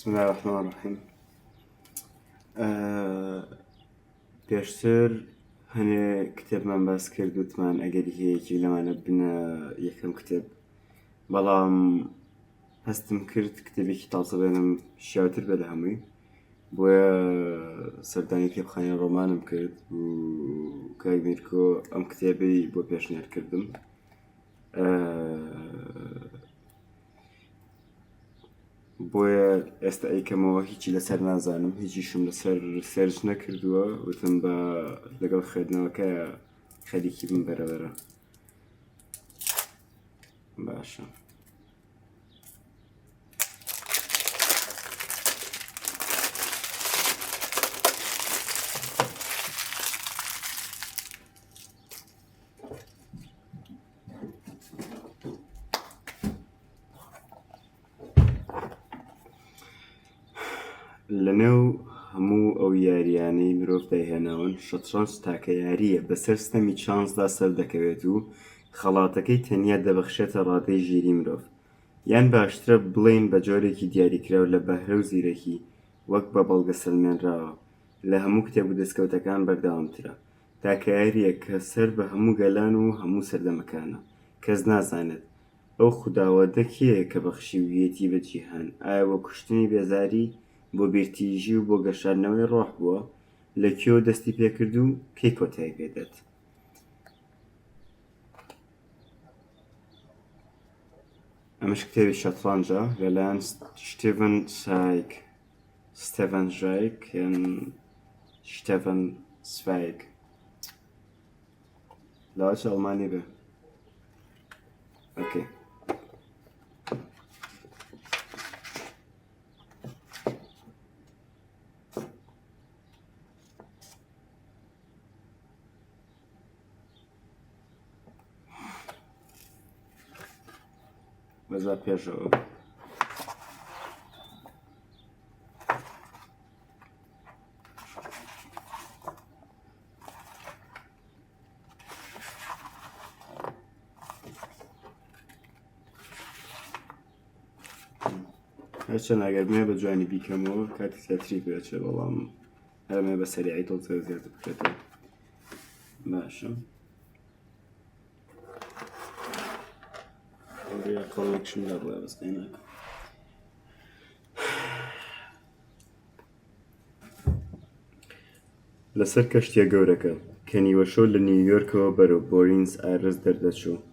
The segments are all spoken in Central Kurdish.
بسم الله الرحمن الرحیم. پێشتر هەنێ کتێبمان باس کرد وتمان ئەگەری هەیەکی لەمانە بنە یەکەم کتێب، بەڵام هەستم کرد کتێبێکی تازە بێنم شیاوتر بێ لە هەمووی، بۆیە سەردانی کتێبخانەی ڕۆمانم کرد و کاک میرکۆ ئەم کتێبەی بۆ پێشنیار کردم. بۆیە ئێستا ئەیکەمەوە هیچی لەسەر نازانم، هیچیشم لەسەر سەرچ نەکردووە، وتم بە لەگەڵ خوێندنەوەکە خەریکی بم بەرەبەرە. باشە. لەنێو هەموو ئەو یاریانەی مرۆڤ دەیهێناون، شەترەنج تاکە یاریە بەسەر ستەمی چانسدا سەر دەکەوێت و خەڵاتەکەی تەنیا دەبەخشێتە ڕادەی ژیری مرۆڤ. یان باشترە بڵێین بە جۆرێکی دیاریکراو لە بەهرە و زیرەکی، وەک بە بەڵگە سەلمێنراوە لە هەموو کتێب و دەستکەوتەکان بەردەوامترە. تاکە یاریە کە سەر بە هەموو گەلان و هەموو سەردەمەکانە. کەس نازانێت ئەو خوداوەندە کێیە کە بەخشیویەتی بە جیهان، ئایا بۆ کوشتنی بێزاری، بۆ بیرتیژی و بۆ گەشاندنەوەی ڕۆح بووە، لەکوێوە دەستی پێکرد و کەی کۆتایی پێدات. ئەمەش کتێبی شەترەنجە لەلایەن ستێڤەن ژایک یان شتێڤەن سڤایگ، لاوەچ ئەڵمانی بێ. ئۆکەی. بەزار پێشەوە هەرچەند ئەگەرمێ بە جوانی بیکەمەوە کاتی زیاتری پێچێ، بەڵام هەرمێ بە سەریعی تۆ زیاتر بکرێتەوە. باشە. قەڵێکشم لە بڵێ بەستەی ناکەم. لەسەر کەشتیە گەورەکە کە نیوەشۆ لە نیویۆرکەوە بەرەو بۆینس ئایرس دەردەچوو،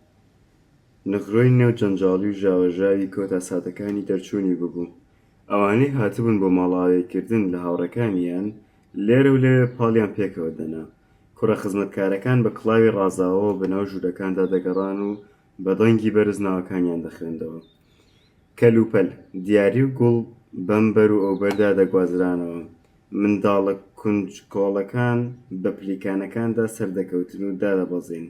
نغڕۆی نێو جەنجاڵی و ژاوەژاوی کۆتا ساتەکانی دەرچوونی ببوو. ئەوانەی هاتبوون بۆ ماڵاوێکردن لە هاوڕەکانیان لێرە و لێوێ پاڵیان پێکەوە دەنا. کوڕە خزمەتکارەکان بە کڵاوی ڕازاوەوە بەناو ژوورەکاندا دەگەڕان و بە دەنگی بەرز ناوەکانیان دەخوێندەوە. کەلوپەل، دیاری و گوڵ بەمبەر و ئەوبەردا دەگوازرانەوە. منداڵە کونجکۆڵەکان بە پلیکانەکاندا سەردەکەوتن و دادەبەزین.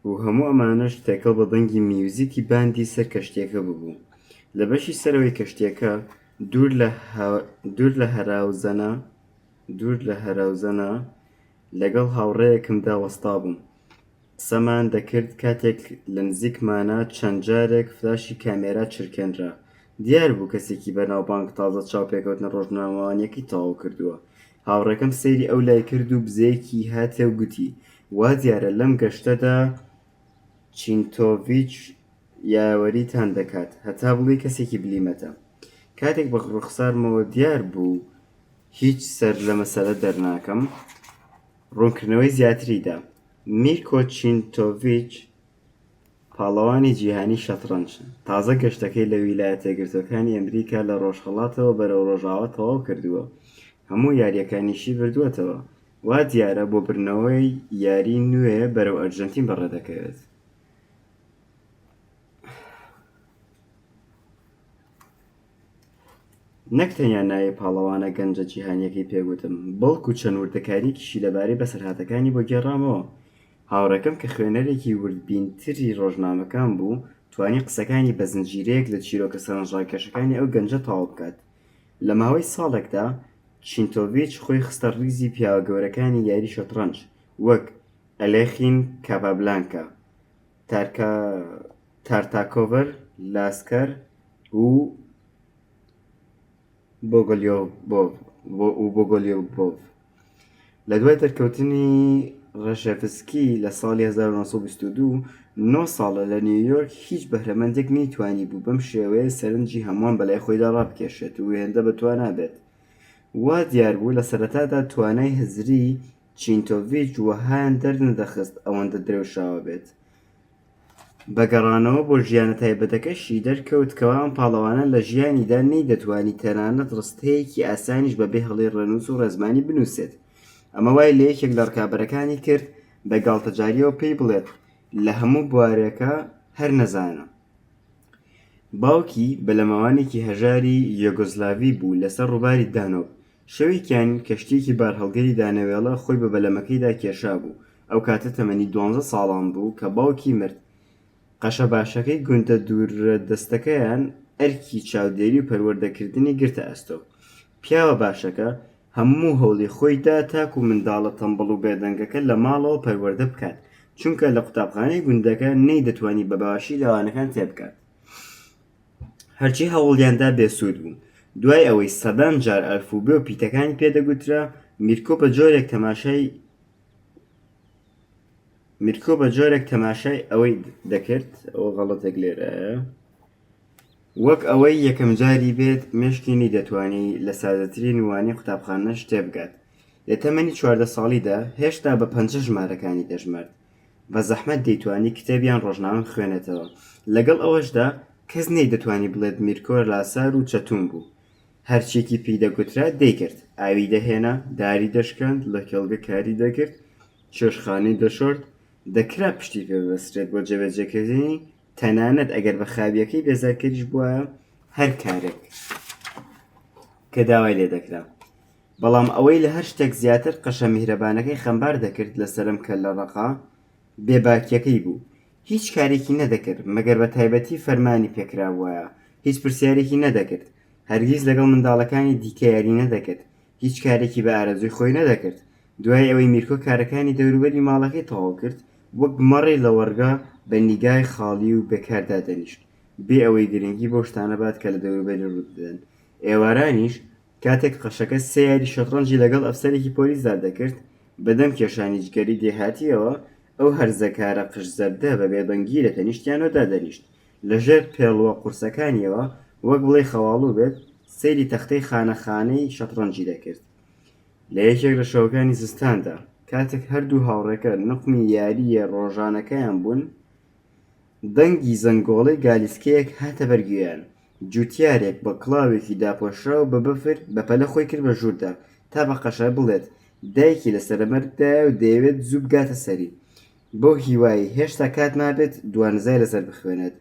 و هەموو ئەمانەش تێکەڵ بە دەنگی میوزیکی باندی سەر کەشتیەکە ببوو. لە بەشی سەرەوەی کەشتیەکە دوور لە هەراوزەنە لەگەڵ هاوڕێیەکمدا وەستا بووم. قسەمان دەکرد کاتێک لە نزیکمانە چەند جارێک فلاشی کامێرا چرکێنرا. دیار بوو کەسێکی بەناوبانگ تازە چاوپێکەوتنە ڕۆژنامەوانیەکی تەواو کردووە. هاوڕێکەم سەیری ئەو لای کرد و بزەیەکی هاتێ و گوتی وا دیارە لەم گەشتەدا چینتۆڤیچ یاوەریتان دەکات، هەتا بڵێ کەسێکی بلیمەتە. کاتێک بە ڕوخسارمەوە دیار بوو هیچ سەر لە مەسەلە دەرناکەم، ڕوونکردنەوەی زیاتریدا. میرکۆ چینتۆڤیچ پاڵەوانی جیهانی شەترەنج تازە گەشتەکەی لە ویلایەتە یەکگرتووەکانی ئەمریکا لە ڕۆژهەڵاتەوە بەرەو ڕۆژاوا تەواو کردووە. هەموو یاریەکانیشی بردووەتەوە. وا دیارە بۆ برنەوەی یاری نوێ بەرەو ئەرجەنتین بەڕێدەکەوێت. نەک تەنیا ناوی پاڵەوانە گەنجە جیهانیەکەی پێگوتم، بەڵکو چەند وردەکاریەکیشی لەبارەی بەسەرهاتەکانی بۆ گێڕامەوە. هاوڕێکەم کە خوێنەرێکی وردبینتری ڕۆژنامەکان بوو توانی قسەکانی بە زنجیرەیەک لە چیرۆکە سەرنجڕاکێشەکانی ئەو گەنجە تەواو بکات. لە ماوەی ساڵێکدا چینتۆڤیچ خۆی خستە ڕیزی پیاوە گەورەکانی یاری شەترەنج وەک ئەلێخین کاپابلانکا، تارتاکۆڤەر، لاسکەر و بۆگۆلیۆڤۆڤ لە دوای دەرکەوتنی ڕەشەفسکی لە ساڵی 1922 9 ساڵە لە نیویۆرک هیچ بەهرەمەندێک نەیتوانی بوو بەم شێوەیە سەرنجی هەمووان بەلای خۆیدا ڕابکێشێت و هێندە بەتوان نابێت. وا دیار بوو لە سەرەتادا توانای هزری چینتۆڤیچ وەهایان دەرنەدەخست ئەوەندە درێژاوە بێت. بەگەڕانەوە بۆ ژیانە تایبەتەکەشی دەرکەوت کەوا ئەم پاڵەوانە لە ژیانیدا نەیدەتوانی تەنانەت ڕستەیەکی ئاسانیش بەبێ هەڵی ڕەنووس و ڕێزمانی بنووسێت. ئەمە وای لە یەکێک لە ڕکابەرەکانی کرد بە گاڵتەجاریەوە پێی بڵێت لە هەموو بوارێکە هەر نەزانە. باوکی بەلەماوانێکی هەژاری یۆگۆسلاڤی بوو لەسەر ڕووباری دانۆب. شەوێکیان کەشتیەکی بارهەڵگەری دانەوێڵە خۆی بە بەلەمەکەیدا کێشا بوو. ئەو کاتە تەمەنی 12 ساڵان بوو کە باوکی مرد. قەشە باشەکەی گوندە دوورە دەستەکەیان ئەرکی چاودێری و پەروەردەکردنی گرتە ئەستۆ. پیاوە باشەکە هەموو هەوڵی خۆیدا تاکو منداڵە تەمبڵ و بێدەنگەکە لە ماڵەوە پەروەردە بکات، چونکە لە قوتابخانەی گوندەکە نەیدەتوانی بە باشی لەوانەکان تێبکات. هەرچی هەوڵیاندا بێسوود بوو. دوای ئەوەی سەدان جار ئەلفوبێ و پیتەکانی پێدەگوترا، میرکۆ بە جۆرێک تەماشای ئەوەی دەکرد ئەوە غەڵەتێک لێرەیە وەک ئەوەی یەکەم جاری بێت مێشکی دەتوانی لە سادەترین وانەی قوتابخانە شتێبگات. لە تەمەنی 14 ساڵیدا هێشتا بە 5 ژمارەکانی دەژمارد. بە زەحمەت دەیتوانی کتێبیان ڕۆژنامە خوێنێتەوە. لەگەڵ ئەوەشدا کەس نەیدەتوانی بڵێت میرکۆ لاسار و چەتون بوو. هەرچێکی پێی دەگوترا دەیکرد. ئاوی دەهێنا، داری دەشکاند، لە کێڵگە کاری دەکرد، چێشخانەی دەشۆرد، دەکرا پشتی پێ ببەسترێت بۆ جێبەجێکردنی، تەنانەت ئەگەر بە خاویەکەی بێزارکەریش بووە هەر کارێک کە داوای لێ دەکرا. بەڵام ئەوەی لە هەر شتێک زیاتر قەشە میهرەبانەکەی خەمبار دەکرد لەسەرم کە لە ڕەقا بێباکیەکەی بوو. هیچ کارێکی نەدەکرد مەگەر بە تایبەتی فەرمانی پێکراوایە. هیچ پرسیارێکی نەدەکرد. هەرگیز لەگەڵ منداڵەکانی دیکە یاری نەدەکرد. هیچ کارێکی بە ئارەزوی خۆی نەدەکرد. دوای ئەوەی میرکۆ کارەکانی دەوروبەری ماڵەکەی تەواو کرد، وەک مەڕی لە وەرگا بە نیگای خاڵی و بێکاردا دەنیشت، بێ ئەوەی گرنگی بۆ شتانە بات کە لە دەوروبەری ڕوودەدەن. ئێوارانیش کاتێک قەشەکە 3 یاری شەترەنجی لەگەڵ ئەفسەرێکی پۆلیسدا دەکرد، بەدەم کێشانی جگەری دێهاتیەوە ئەو هەرزەکارە قژزەردە بە بێدەنگی لە تەنیشتیانەوەدا دەنیشت. لەژێر پێڵوە قورسەکانیەوە وەک بڵێ خەواڵوو بێت سەیری تەختەی خانەخانەی شەترەنجی دەکرد. لە یەکێک لە شەوەکانی زستاندا کاتێک هەردوو هاوڕێکە نقمی یاریە ڕۆژانەکەیان بوون، دەنگی زەنگۆڵەی گالیسکەیەک هاتە بەرگوێیان. جوتیارێک بە کڵاوێکی داپۆشراو بە بەفر بەپەلە خۆی کرد بە ژووردا تا بە قەشە بڵێت دایکی لە سەرمەرگدایە و دەیەوێت زوو بگاتە سەری. بۆ هیوایی هێشتا کات نابێت دوانزای لەسەر بخوێنێت.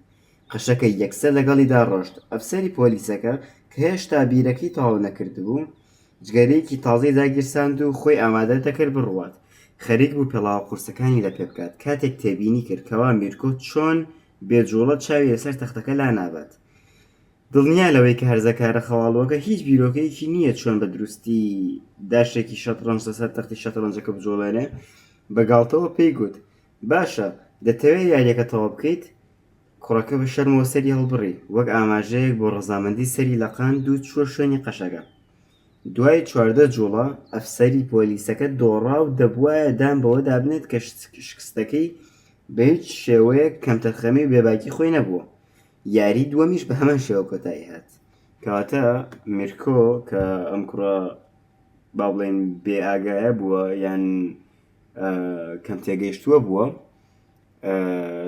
قەشەکە یەکسەر لەگەڵیدا ڕۆشت. ئەفسەری پۆلیسەکە کە هێشتا بیرەکەی تەواو نەکردبوو، جگەرەیەکی تازەی داگیرساند و خۆی ئامادە دەکرد بڕوات. خەریک بوو پێڵاوە قورسەکانی لە پێ بکات. کاتێک تێبینی کرد کەوا میرکۆ چۆن بێجوڵە چاوی لەسەر تەختەکە لا نابات. دڵنیا لەوەی کە هەرزەکارە خەواڵوەکە هیچ بیرۆکەیەکی نییە چۆن بە دروستی داشتێکی شەترەنج لەسەر تەختی شەترەنجەکە بجوڵێنێ، بەگاڵتەوە پێی گوت: باشە، دەتەوێت یاریەکە تەواو بکەیت؟ کوڕەکە بە شەرمەوە سەری هەڵبڕی، وەک ئاماژەیەک بۆ ڕەزامەندی سەری لەقاند و چووە شوێنی قەشەکە. دوای 14 جوڵە ئەفسەری پۆلیسەکە دۆڕا و دەبوایە دام بەوە دابنێت کە شکستەکەی بە هیچ شێوەیەک کەمتەرخەمی و بێباکی خۆی نەبووە. یاری دووەمیش بە هەمان شێوە کۆتایی هات. کەواتە میرکۆ کە ئەم کوڕە با بڵێن بێ ئاگایە بووە یان کەم تێگەیشتووە بووە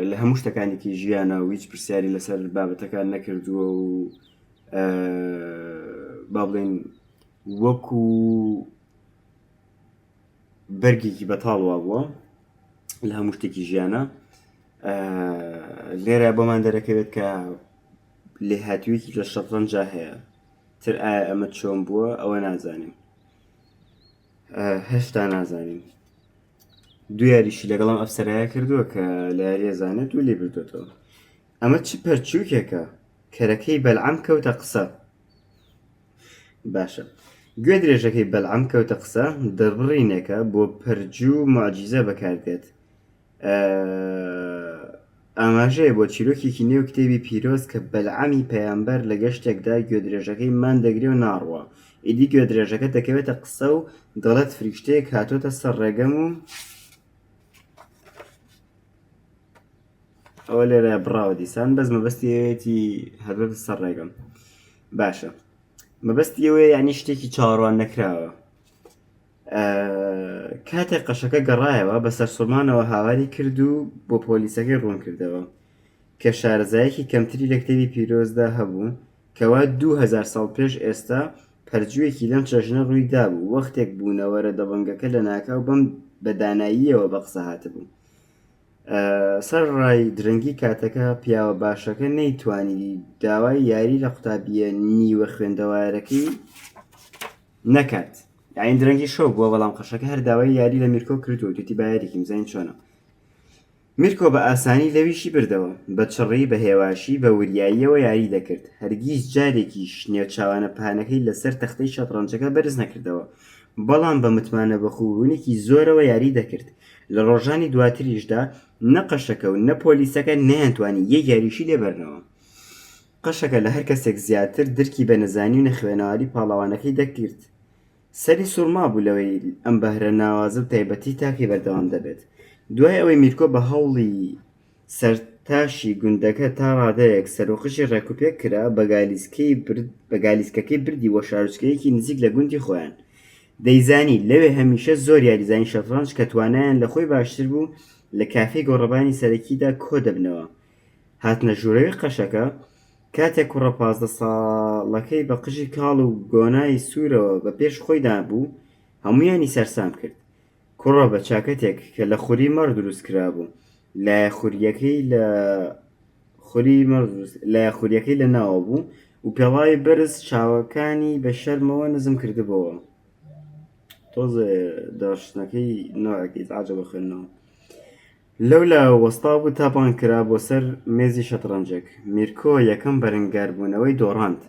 لە هەموو شتەکانێکی ژیانە و هیچ پرسیاری لەسەر بابەتەکان نەکردووە و با بڵێن وەکو بەرگێکی بەتاڵوا بووە لە هەموو شتێکی ژیانە. لێرە بۆمان دەرەکەوێت کە لێهاتوویەکی لە شەترەنجا هەیە. تر ئایا ئەمە چۆن بووە ئەوە نازانیم، هێشتا نازانیم. دوو یاریشی لەگەڵم ئەفسەرایە کردووە کە لە یاریە زانێت و لێ بردوێتەوە. ئەمە چ پەرچووکێکە؟ کەرەکەی بەلعەم کەوتە قسە. باشە، گوێ درێژەکەی بەلعەم کەوتە قسە دەڕبڕینێکە بۆ پەرجوو معجیزە بەکاردێت. ئاماژەیە بۆ چیرۆکێکی نێو کتێبی پیرۆز کە بەلعەمی پەیامبەر لە گەشتێکدا گوێدرێژەکەی مان دەگرێ و ناڕوە. ئیدی گوێدرێژەکە دەکەوێتە قسە و دەڵێت فریشتەیەک هاتۆتە سەر ڕێگەم و ئەوە لێرە بڕاوە دیسان بەس مەبەستیەوەیەتی هەبێت سەر ڕێگەم. باشە مەبەستی ئەوەیە یعنی شتێکی چاوەڕوان نەکراوە. کاتێک قەشەکە گەڕایەوە بەسەر سوڵمانەوە هاواری کرد و بۆ پۆلیسەکەی ڕوون کردەوە کە شارەزایەکی کەمتری لە کتێبی پیرۆزدا هەبوو کەوا 2000 ساڵ پێش ئێستا پەرجوویەکی لەم چەژنە ڕوویدا بوو وەختێک بوونەوەرە دەبەنگەکە لە ناکاو بەم بەداناییەوە بە قسە هاتبوو. سەر ڕای درەنگی کاتەکە پیاوە باشەکە نەیتوانی داوای یاری لە قوتابیە نیوە خوێندەوارەکەی نەکات. یاین درەنگی شەو بووە بەڵام قەشەکە هەر داوای یاری لە میرکۆ کردو توتی باەرێکی مزین چۆنە. میرکۆ بە ئاسانی لەویشی بردەوە بە چڕی بە هێواشی بە وریاییەوە یاری دەکرد هەرگیز جارێکیش نێوچاوانە پانەکەی لەسەر تەختەی شەترەنجەکە بەرز نەکردەوە بەڵام بە متمانە بەخوبوونێکی زۆرەوە یاری دەکرد. لە ڕۆژانی دواتریشدا نە قەشەکە و نە پۆلیسەکە نەیانتوانی یەک یاریشی لێبەرنەوە. قەشەکە لە هەر کەسێک زیاتر درکی بە نەزانی و نەخوێنەواری پاڵەوانەکەی دەکرد. سەری سوورما بوو لەوەی ئەم بەهرە ناوازە و تایبەتی تاقی بەردەوام دەبێت. دوای ئەوەی میرکۆ بە هەوڵی سەرتاشی گوندەکە تا ڕادەیەک سەرۆقشی ڕێکوپێک کرا بە گالیسکەکەی بردی وە شارچکەیەکی نزیک لە گوندی خۆیان. دەیزانی لەوێ هەمیشە زۆر یاریزانی شەترەنج کە توانایان لە خۆی باشتر بوو لە کافەی گۆڕەبانی سەرەکیدا کۆ دەبنەوە. هاتنە ژوورەوەی قەشەکە کاتێک کوڕە 15 ساڵەکەی بە قژی کاڵ و گۆنای سوورەوە بە پێش خۆیدا بوو هەمویانی سەرسام کرد. کوڕە بە چاکەتێک کە لە خوری مەڕ دروست کرابوو لای خوریەکەی لە ناوە بوو و پێڵاوی بەرز چاوەکانی بە شەرمەوە نزم کردبەوە. تۆزە داشتنەکەی نوعێکی عاجە بخێنەوە. لەولا وەستا بوو تاپان کرا بۆ سەر مێزی شەترەنجێک. میرکۆ یەکەم بەرەنگاربوونەوەی دۆڕاند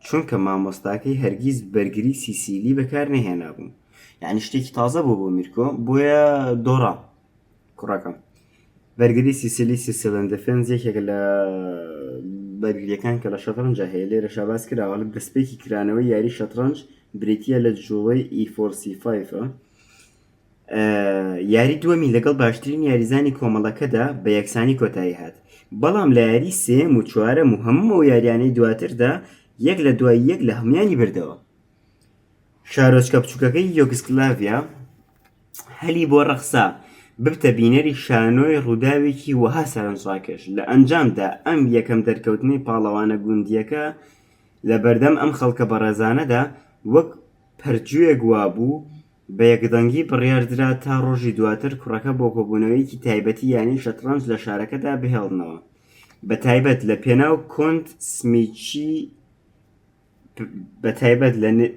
چونکە مامۆستاکەی هەرگیز بەرگری سیسیلی بەکار نەهێنا بوو. یعنی شتێکی تازە بوو بۆ میرکۆ بۆیە دۆڕا کوڕەکەم. بەرگری سیسیلی سیسیلەن دەفێنز یەکێک لە بەرگریەکان کە لە شەترەنجە هەیە لێرە شاباس کراوە لە دەستپێکی کرانەوەی یاری شەترەنج بریتیە لە جوڵەی E4C5 یاری دووەمی لەگەڵ باشترین یاریزانی کۆمەڵەکەدا بە یەکسانی کۆتایی هات بەڵام لە یاری سێم و چوارەم و هەموو یاریانەی دواتردا یەک لە دوای یەک لە هەمویانی بردەوە. شارۆچکە بچووکەکەی یۆگسلاڤیا هەلی بۆ ڕەخسا ببتە بینەری شانۆی ڕووداوێکی وەها سەرنجڕاکێش. لە ئەنجامدا ئەم یەکەم دەرکەوتنی پاڵەوانە گوندیەکە لە بەردەم ئەم خەڵکە بەڕێزانەدا وەک پەرجوویەک وابوو بە یەکدەنگی بڕیاردرا تا ڕۆژی دواتر کوڕەکە بۆ کۆبوونەوەیکی تایبەتی یانی شەترەنج لە شارەکەدا بهێڵنەوە بەتایبەت لە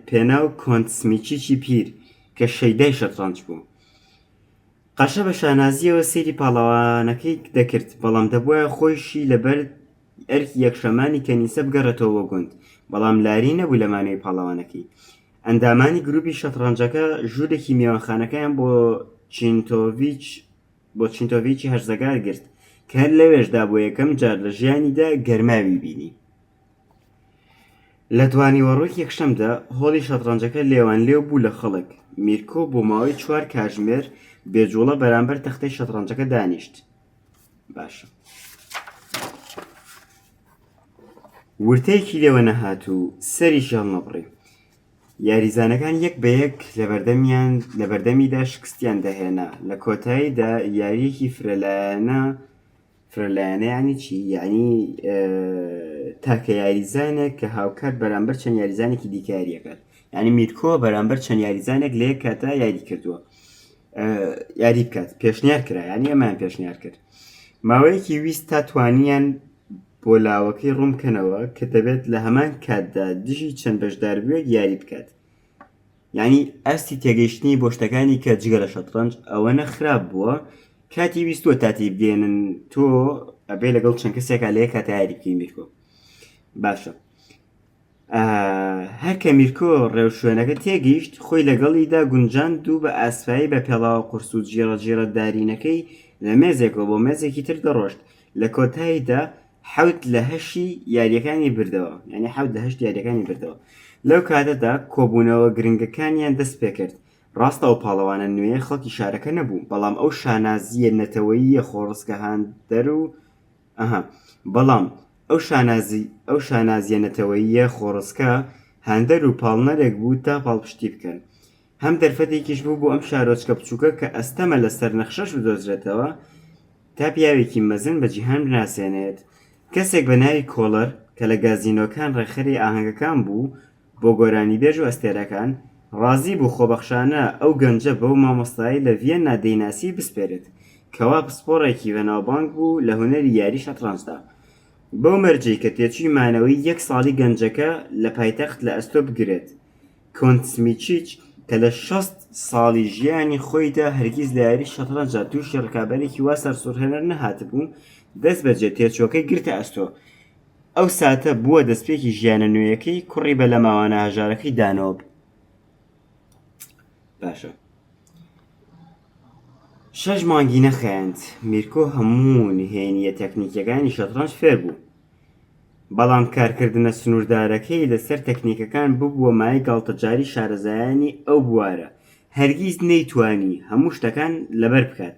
پێناو کۆنت سمیچیکی پیر کە شەیدای شەترەنج بوو. قەشە بە شانازیەوە سەیری پاڵەوانەکەی دەکرد بەڵام دەبووە خۆیشی لەبەر ئەرکی یەکشەمانی کەنیسە بگەڕێتەوە گوند بەڵام لاری نەبوو لەمانەوەی پاڵەوانەکەی. ئەندامانی گروپی شەترەنجەکە ژوورێکی میوانخانەکەیان بۆ چینتۆڤیچی هەرزەگار گرت کە هەر لەوێشدا بۆ یەکەم جار لە ژیانیدا گەرماوی بینی. لە دوانیوەڕۆی یەکشەمدا هۆڵی شەترەنجەکە لێوان لێو بوو لە خەڵک. میرکۆ بۆ ماوەی 4 کاتژمێر بێجوڵە بەرامبەر تەختەی شەترەنجەکە دانیشت. باشە ورتەیەکی لێوە نەهات و سەری شێڵ نەبڕی. یاریزانەکان یەک بە یەک لە بەردەمیدا شکستیان دەهێنا. لە کۆتاییدا یاریەکی فرەلایەنە یعنی چی؟ یعنی تاکە یاریزانێک کە هاوکات بەرامبەر چەند یاریزانێکی دیکاریەکات. یعنی میرکۆ بەرامبەر چەند یاریزانێک لە یەک کاتا یاری کردووە یاری بکات پێشنیار کرا یعنی ئەمان پێشنیار کرد. ماوەیەکی ویست تا توانیان بۆ لاوەکەی ڕوومکەنەوە کە دەبێت لە هەمان کاتدا دژی چەند بەشداربوویەک یاری بکات. یعنی ئەستی تێگەیشتنی بۆ شتەکانی کە جگە لە شەترەنج ئەوەنە خراپ بووە کاتی ویستوە تاتی بگێنن تۆ ئەبێ لەگەڵ چەند کەسێکا لە یەک کاتە یاری بکەی میرکۆ. باشە هەر کە میرکۆ ڕێو شوێنەکە تێگەیشت خۆی لەگەڵیدا گونجاند و بە ئاسایی بە پێڵاوە قورس و جێڕە دارینەکەی لە مێزێکەوە بۆ مێزێکی تر دەڕۆشت. لە کۆتاییدا حەوت لە هەشی یاریەکانی بردەوە، یعنی حەوت لە هەشت یاریەکانی بردەوە. لەو کاتەدا کۆبوونەوە گرنگەکانیان دەست پێ کرد. ڕاستە ئەو پاڵەوانە نوێیە خەڵکی شارەکە نەبوو، بەڵام ئەو شانازیە نەتەوەییە خۆڕسکە هاندەر و بەڵام ئەو شانازیە نەتەوەییە خۆڕسکە هاندەر و پاڵنەرێک بوو تا پاڵپشتی بکەن. هەم دەرفەتێکیش بوو بۆ ئەم شارۆچکە بچووکە کە ئەستەمە لەسەر نەخشەش بدۆزرێتەوە تا پیاوێکی مەزن بە جیهان بناسێنێت. کەسێک بە ناوی کۆڵەر کە لە گازینۆکان ڕێخەری ئاهەنگەکان بوو بۆ گۆرانی بێژ و ئەستێرەکان ڕازی بوو خۆبەخشانە ئەو گەنجە بەو مامۆستایی لە ڤیەنا دەیناسی بسپێرێت، کەوا پسپۆڕێکی بەناوبانگ بوو لە هونەری یاری شەترەنجدا. بەو مەرجەی کە تێچووی مانەوەی 1 ساڵی گەنجەکە لە پایتەخت لە ئەستۆ بگرێت. کۆنتسمیچیچ کە لە 60 ساڵی ژیانی خۆیدا هەرگیز لە یاری شەترەنجە تووشی ڕکابەرێکی وا سەرسوڕهێنەر نەهاتبوو، دەست بەجێ تێچۆکەی گرتە ئەستۆ. ئەو ساتە بووە دەستپێکی ژیانە نوێیەکەی کوڕی بە لە ماوانە هەژارەکەی دانۆب. باشە 6 مانگی نەخایەند میرکۆ هەموو نهێنیە تەکنیکەکانی شەترەنج فێر بوو، بەڵام کارکردنە سنووردارەکەی لەسەر تەکنیکەکان ببووە مای گاڵتەجاری شارەزایانی ئەو بوارە. هەرگیز نەیتوانی هەموو شتەکان لەبەر بکات،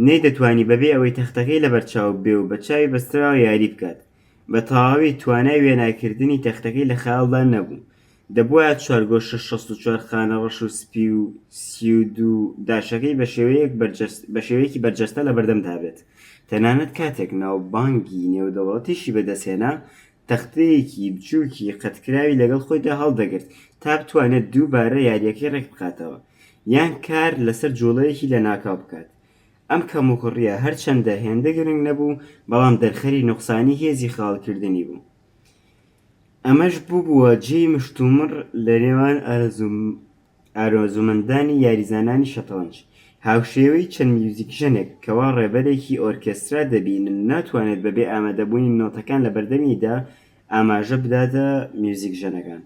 نەیدەتوانی بەبێ ئەوەی تەختەکەی لەبەرچاو بێ و بە چاوی بەستراوە یاری بکات. بە تەواوی توانای وێناکردنی تەختەکەی لە خەیاڵدا نەبوو. دەبوایە 464 خانە ڕەش و سپی و 32 داشەکەی بە شێوەیەکی بەرجەستە لە بەردەمدا بێت. تەنانەت کاتێک ناوبانگی نێودەوڵەتیشی بەدەستهێنا تەختەیەکی بچووکی قەتکراوی لەگەڵ خۆیدا هەڵدەگرت تا بتوانێت دووبارە یاریەکەی ڕێک بخاتەوە یان کار لەسەر جوڵەیەکی لە ناکاو بکات. ئەم کەموکڕیە هەرچەندە هێندە گرنگ نەبوو، بەڵام دەرخەری نوقسانی هێزی خاڵکردنی بوو. ئەمەش بووبووە جێی مشتومڕ لە نێوان ئارۆزومەندانی یاریزانانی شەترەنج. هاوشێوەی چەند میوزیکژنێک کەوا ڕێبەرێکی ئۆرکێسترا دەبینن ناتوانێت بەبێ ئامادەبوونی نۆتەکان لە بەردەمیدا ئاماژە بداتە میوزیکژنەکان.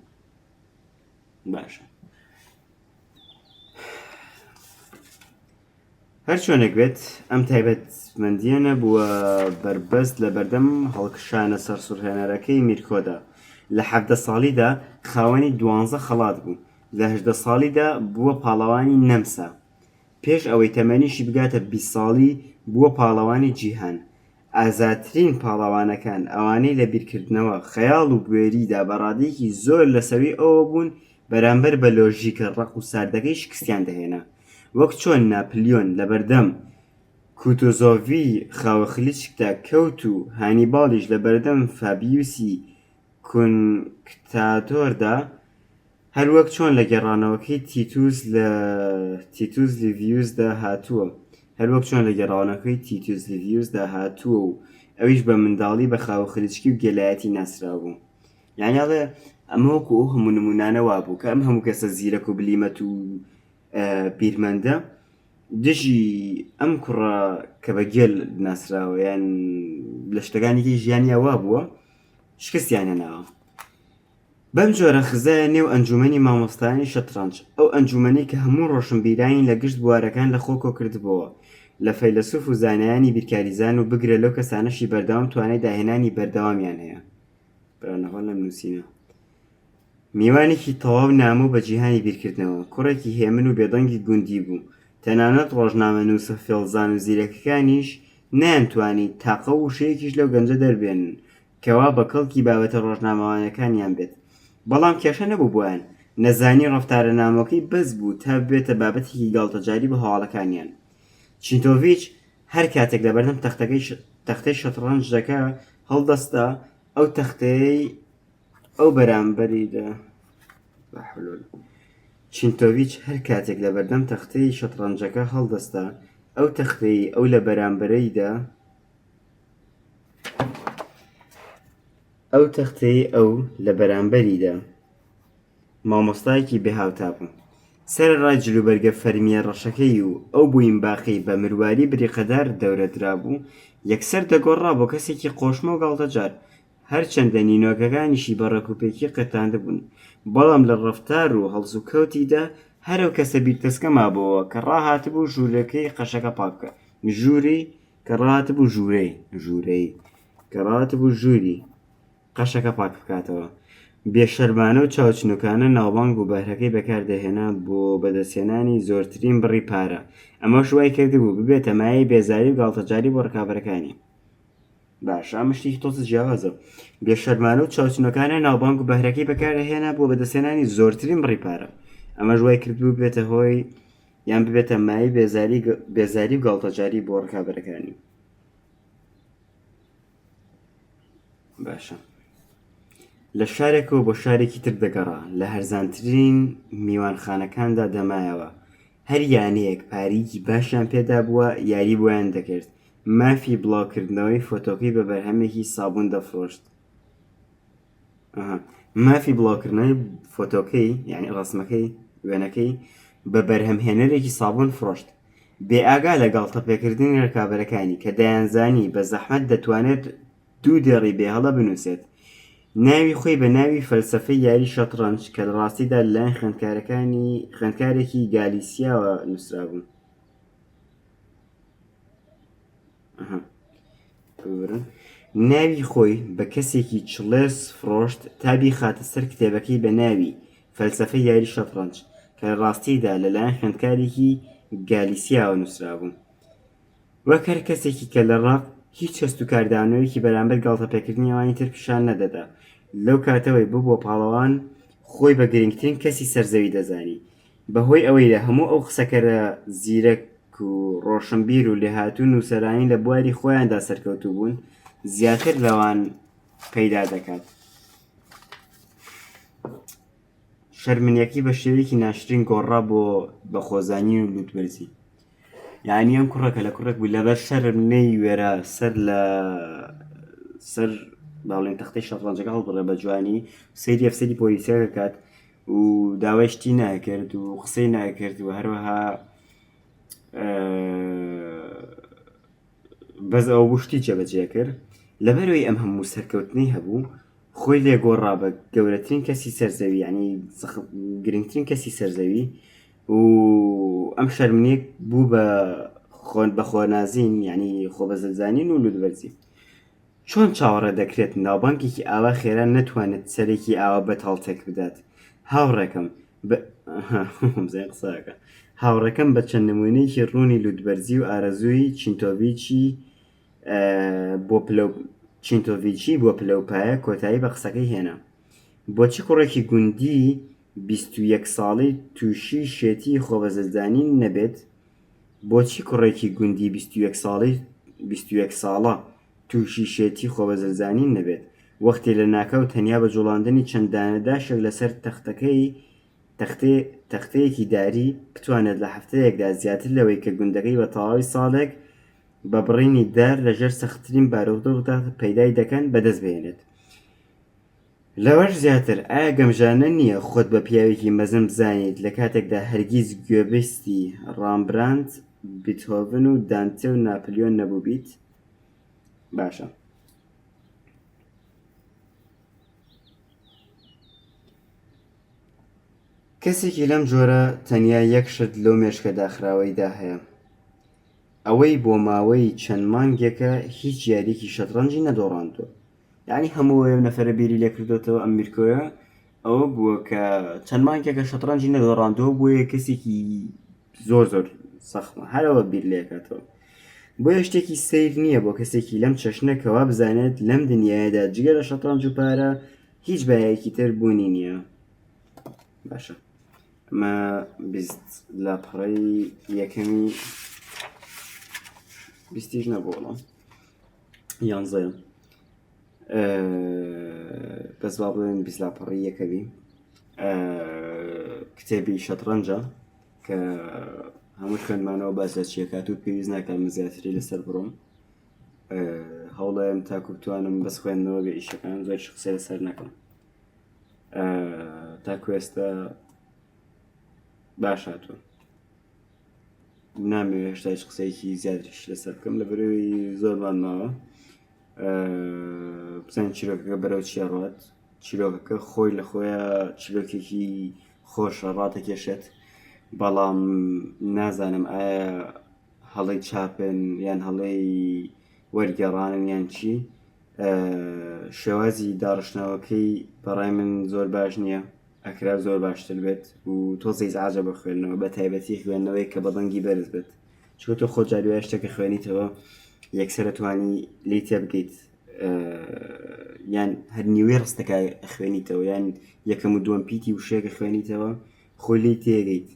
باشە هەر چۆنێک بێت ئەم تایبەتمەندیە نەبووە بربەست لە بەردەم هەڵکشانە سەرسوڕهێنەرەکەی میرکۆدا. لە 17 ساڵیدا خاوەنی 12 خەڵات بوو، لە 18 ساڵیدا بووە پاڵەوانی نەمسا. پێش ئەوەی تەمەنیشی بگاتە 20 ساڵی بووە پاڵەوانی جیهان. ئازاترین پاڵەوانەکان ئەوانەی لە بیرکردنەوە، خەیاڵ و بوێریدا بەڕادەیەکی زۆر لەسەروی ئەوە بوون بەرامبەر بە لۆژیکە ڕق و ساردەکەی شکستیان دەهێنا، وەک چۆن ناپلیۆن لە بەردەم کوتوزۆڤی خاوەخلیچکدا کەوت و هانیباڵیش لە بەردەم فابیوسی کونکتاتۆردا، هەروەک چۆن لە گێڕانەوەکەی تیتوس لیڤیوسدا هاتووە و ئەویش بە منداڵی بە خاوەخلیچکی و گێلایەتی ناسرا بوو. یانیاڵێ ئەمە وەکو ئەو هەموو نمونانەوا بوو کە ئەم هەموو کەسە زیرەک و بلیمەت و بیرمەندە دژی ئەم کوڕە کە بە گێل ناسراوە یان لە شتەکانێکی ژیانیاوا بووە شکستیان هێناوە. بەم جۆرە خزایە نێو ئەنجومەنی مامۆستایانی شەترەنج، ئەو ئەنجومەنەی کە هەموو ڕۆشنبیرانی لە گشت بوارەکان لە خۆکۆ کردبەوە لە فەیلسوف و زانایانی بیرکاریزان و بگرە لەو کەسانەشی بەردەوام توانای داهێنانی بەردەوامیان هەیە. برانەوە لەم نووسینە میوانێکی تەواو نامۆ بە جیهانی بیرکردنەوە. کوڕێکی هێمن و بێدەنگی گوندی بوو، تەنانەت ڕۆژنامە نووسە فێڵزان و زیرەکەکانیش نەیانتوانی تاقە و وشەیەکیش لەو گەنجە دەربێنن کەوا بە کەڵکی بابەتە ڕۆژنامەوانەکانیان بێت. بەڵام کێشە نەبوو بۆیان، نەزانی ڕەفتارە نامۆکەی بەس بوو تا ببێتە بابەتێکی گاڵتەجاری بە هەواڵەکانیان. چینتۆڤیچ هەر کاتێک لە بەردەم تەختەی شەترەنجەکە هەڵدەستا ئەو تەختەی ئەو بەرامبەریدا چینتۆڤیچ هەر کاتێک لە بەردەم تەختەی شەترەنجەکە هەڵدەستا ئەو تەختەی ئەو لە بەرامبەرەیدا ئەو تەختەی ئەو لە بەرامبەریدا مامۆستایەکی بێهاوتا بوو. سەرەڕای جلوبەرگە فەرمیە ڕەشەکەی و ئەو بووین باقی بە مرواری بریقەدار دەورەدرا بوو یەکسەر دەگۆڕا بۆ کەسێکی قۆشمە و گاڵتەجار، هەرچەندە نینۆکەکانیشی بە ڕێکوپێکی قەتاندە بوون، بەڵام لە ڕەفتار و هەڵسوکەوتیدا هەرەو کەسە بیرتەسکە مابەوە کە ڕاهاتبوو ژوورەکەی قەشەکە پاک بکە. ژووری کە ڕات بوو ژوورەی کە ڕات بوو ژووری قەشەکە پاک بکاتەوە. بێشەرمانە و چاوچنوکانە ناوبانگ و بەهرەکەی بەکاردەهێنا بۆ بەدەستێنانی زۆرترین بڕی پارە. ئەمە شوای کردبوو ببێتە مایەی بێزاری و گاڵتەجاری بۆ ڕکابەرەکانی. باشە مشتێکی تۆزە جیاوازە. بێشەرمانە و چاوچنوکانە ناوبانگ و بەهرەکەی بەکاردەهێنا بۆ بەدەستێنانی زۆرترین بڕی پارە. ئەمە ژوای کردبوو بێتە هۆی یان ببێتە مایەی بێزاری و گاڵتەجاری بۆ ڕکابەرەکانی. باشە لە شارێکەوە بۆ شارێکی تر دەگەڕا لە هەرزانترین میوانخانەکاندا دەمایەوە. هەر یانەیەک پارێکی باشیان پێدا بووە یاری بۆیان دەکرد. مافی بڵاوکردنەوەی فۆتۆکەی بە بەرهەمێکی سابوون دەفرۆشت. مافی بڵاوکردنەوەی فۆتۆکەی یعنی ڕسمەکەی وێنەکەی بە بەرهەمهێنەرێکی سابوون فرۆشت. بێئاگا لە گاڵتەپێکردنی ڕکابەرەکانی کە دەیانزانی بە زەحمەت دەتوانێت 2 دێڕی بێهەڵە بنووسێت. ناوی خۆی بە ناوی فەلسەفەی یاری شەترەنج کە لە ڕاستیدا لەلایەن خوێندکارێکی گالیسیاوە نووسرابوو. ناوی خۆی بە کەسێکی چڵێس فرۆشت تا بیخاتە سەر کتێبەکەی بە ناوی فەلسەفەی یاری شەترەنج کە لە ڕاستیدا لەلایەن خوێندکارێکی گالیسیاوە نووسرابوو. وەک هەر کەسێکی کە لە ڕاق هیچ هەست و کاردانەوەیەکی بەرامبەر گاڵتەپێکردنی ئەوانی تر پیشان نەدەدا. لەو کاتەوەی بوو بۆ پاڵەوان خۆی بە گرنگترین کەسی سەرزەوی دەزانی. بەهۆی ئەوەی لە هەموو ئەو قسەکەرە زیرەک و ڕۆشنبیر و لێهاتوو نووسەرانی لە بواری خۆیاندا سەرکەوتوو بوون زیاتر لەوان پەیدا دەکات. شەرمنیەکی بە شێوەیەکی ناشرین گۆڕا بۆ بەخۆزانی و لووتبەرزی. یعنی ئەم کوڕەکە لە کوڕێک بوو لەبەر شەرمنەی وێرە سەر باڵێن تەختەی شەترەنجەکە هەڵبڕێ بە جوانی سەیری ئەفسەری پۆلیسیە دەکات و داوای شتی ناکرد و قسەی ناکرد و هەروەها بەس ئەو بشتی جێبەجێ کرد. لەبەرەوەی ئەم هەموو سەرکەوتنی هەبوو خۆی لێگۆڕا بە گەورەترین کەسی سەرزەوی ینی گرنگترین کەسی سەرزەوی و ئەم شەرمنیەک بوو بە خۆنازین ینی خۆبەزلزانین و لووتبەرزی. چۆن چاوەڕێ دەکرێت ناوبانگێکی ئاوا خێرا نەتوانێت سەرێکی ئاوا بەتاڵ تێک بدات؟ هاوڕێکەم بە چەند نمونەیەکی ڕوونی لووتبەرزی و ئارەزووی چینتۆڤیچی بۆ پلەپایە کۆتایی بە قسەکەی هێنا. بۆچی کوڕێکی گوندی 21 ساڵی تووشی شێتی خۆبەزلزانی نەبێت؟ بۆچی کوڕێکی گوندی 21 ساڵە تووشی شێتی خۆبەزلزانی نەبێت وەختی لە ناکەوت تەنیا بە جوڵاندنی چەند دانەداشێک لەسەر تەختەیەکی داری بتوانێت لە هەفتەیەکدا زیاتر لەوەی کە گوندەکەی بە تەواوی ساڵێک بە بڕینی دار لەژێر سەختترین بارودۆخدا پەیدای دەکەن بەدەست بێنێت. لەوەش زیاتر ئایا گەمژانە نییە خۆت بە پیاوێکی مەزن بزانیت لە کاتێکدا هەرگیز گوێبیستی ڕامبراند، بیتهۆڤن و دانتێ و ناپلیۆن نەبوو بیت؟ باشە کەسێکی لەم جۆرە تەنیا یەک شت لەو مێشکە داخراوەیدا هەیە، ئەوەی بۆ ماوەی چەند مانگێکە هیچ یاریەکی شەترەنجی نەدۆڕاندووە. یعنی هەموو نەفەرە بیری لێ کردوێتەوە ئەم میرکۆیە ئەوە بووە کە چەند مانگێکە شەترەنجی نەدۆڕاندووە بۆیە کەسێکی زۆر سەخمە هەرەوە بیر لێکاتەوە. بۆیە شتێکی سیر نییە بۆ کەسێکی لەم چەشنەکەوا بزانێت لەم دنیاەدا جگە لە شەترەنج و پارە هیچ بایەکی تر بوونی نییە. باشە ئەمە لاپەڕەی یەکەمی بیستیش نەبووەڵام یانزەیە بەس با بڵێن بیست لاپەڕی یەکەوی کتێبی شەترەنجە کە هەموو خوێنمانەوە باس لە چیەکات و پێویست ناکات من زیاتری لەسەر بڕۆم. هەوڵەیەم تاکو بتوانم بەس خوێندنەوە بە ئیشەکان زۆر قسەی لەسەر نەکەم. تاکو ئێستا باش هاتووە نامەوێت هێشتا هیچ قسەیەکی زیاتریش لەسەر بکەم لەبەرەوەی زۆرمان ماوە بزانین چیرۆکەکە بەرەو چیە ڕات. چیرۆکەکە خۆی لە خۆیە چیرۆکێکی خۆشە ڕاتەکێشێت، بەڵام نازانم ئایا هەڵەی چاپن یان هەڵەی وەرگێڕانن یان چی، شێوازی داڕشنەوەکەی بەڕای من زۆر باش نییە، ئەکرا زۆر باشتر بێت و تۆزەی زعاجە بە خوێندنەوە بە تایبەتی خوێندنەوەی کە بەدەنگی بەرز بێت، چکە تۆ خۆ جاروای شتێکە خوێنیتەوە یەکسەر توانی لی تێ بگەیت یان هەر نیوەی ڕستەکە خوێنیتەوە یان یەکەم و دووەم پیتی وشەیەکە خوێنیتەوە خۆی لی تێگەیت،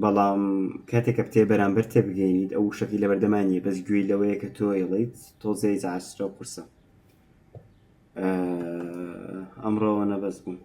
بەڵام کاتێکە بتێ بەرامبەر تێ بگەینیت ئەو شەکەی لە بەردەمانیە بەس گوێی لەوەیە کە تۆ ئێڵیت تۆزەی زعاجرا قورسە. ئەمڕۆوە نەبەس بووم.